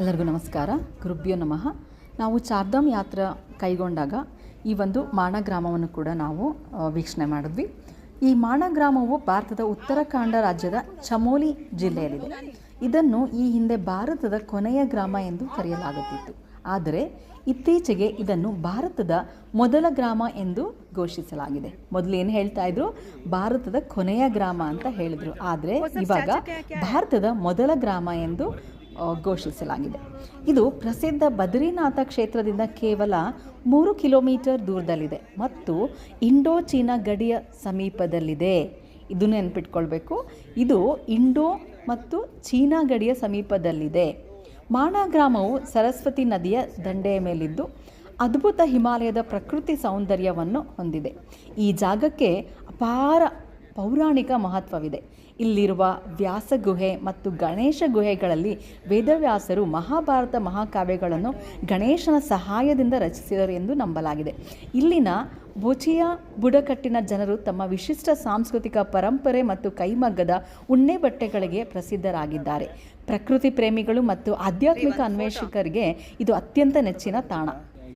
ಎಲ್ಲರಿಗೂ ನಮಸ್ಕಾರ. ಗುರುಭ್ಯೋ ನಮಃ. ನಾವು ಚಾರ್ಧಾಮ್ ಯಾತ್ರೆ ಕೈಗೊಂಡಾಗ ಈ ಒಂದು ಮಾಣ ಗ್ರಾಮವನ್ನು ಕೂಡ ನಾವು ವೀಕ್ಷಣೆ ಮಾಡಿದ್ವಿ. ಈ ಮಾಣ ಗ್ರಾಮವು ಭಾರತದ ಉತ್ತರಾಖಂಡ ರಾಜ್ಯದ ಚಮೋಲಿ ಜಿಲ್ಲೆಯಲ್ಲಿದೆ. ಇದನ್ನು ಈ ಹಿಂದೆ ಭಾರತದ ಕೊನೆಯ ಗ್ರಾಮ ಎಂದು ಕರೆಯಲಾಗುತ್ತಿತ್ತು. ಆದರೆ ಇತ್ತೀಚೆಗೆ ಇದನ್ನು ಭಾರತದ ಮೊದಲ ಗ್ರಾಮ ಎಂದು ಘೋಷಿಸಲಾಗಿದೆ. ಮೊದಲು ಏನು ಹೇಳ್ತಾ ಇದ್ರು, ಭಾರತದ ಕೊನೆಯ ಗ್ರಾಮ ಅಂತ ಹೇಳಿದ್ರು. ಆದರೆ ಇವಾಗ ಭಾರತದ ಮೊದಲ ಗ್ರಾಮ ಎಂದು ಘೋಷಿಸಲಾಗಿದೆ. ಇದು ಪ್ರಸಿದ್ಧ ಬದ್ರಿನಾಥ ಕ್ಷೇತ್ರದಿಂದ ಕೇವಲ 3 ಕಿಲೋಮೀಟರ್ ದೂರದಲ್ಲಿದೆ ಮತ್ತು ಇಂಡೋ ಚೀನಾ ಗಡಿಯ ಸಮೀಪದಲ್ಲಿದೆ. ಇದನ್ನು ನೆನಪಿಟ್ಕೊಳ್ಬೇಕು, ಇದು ಇಂಡೋ ಮತ್ತು ಚೀನಾ ಗಡಿಯ ಸಮೀಪದಲ್ಲಿದೆ. ಮಾಣ ಗ್ರಾಮವು ಸರಸ್ವತಿ ನದಿಯ ದಂಡೆಯ ಮೇಲಿದ್ದು ಅದ್ಭುತ ಹಿಮಾಲಯದ ಪ್ರಕೃತಿ ಸೌಂದರ್ಯವನ್ನು ಹೊಂದಿದೆ. ಈ ಜಾಗಕ್ಕೆ ಅಪಾರ ಪೌರಾಣಿಕ ಮಹತ್ವವಿದೆ. ಇಲ್ಲಿರುವ ವ್ಯಾಸ ಗುಹೆ ಮತ್ತು ಗಣೇಶ ಗುಹೆಗಳಲ್ಲಿ ವೇದವ್ಯಾಸರು ಮಹಾಭಾರತ ಮಹಾಕಾವ್ಯಗಳನ್ನು ಗಣೇಶನ ಸಹಾಯದಿಂದ ರಚಿಸಿದರು ಎಂದು ನಂಬಲಾಗಿದೆ. ಇಲ್ಲಿನ ಬೋಚಿಯಾ ಬುಡಕಟ್ಟಿನ ಜನರು ತಮ್ಮ ವಿಶಿಷ್ಟ ಸಾಂಸ್ಕೃತಿಕ ಪರಂಪರೆ ಮತ್ತು ಕೈಮಗ್ಗದ ಉಣ್ಣೆ ಬಟ್ಟೆಗಳಿಗೆ ಪ್ರಸಿದ್ಧರಾಗಿದ್ದಾರೆ. ಪ್ರಕೃತಿ ಪ್ರೇಮಿಗಳು ಮತ್ತು ಆಧ್ಯಾತ್ಮಿಕ ಅನ್ವೇಷಕರಿಗೆ ಇದು ಅತ್ಯಂತ ನೆಚ್ಚಿನ ತಾಣ.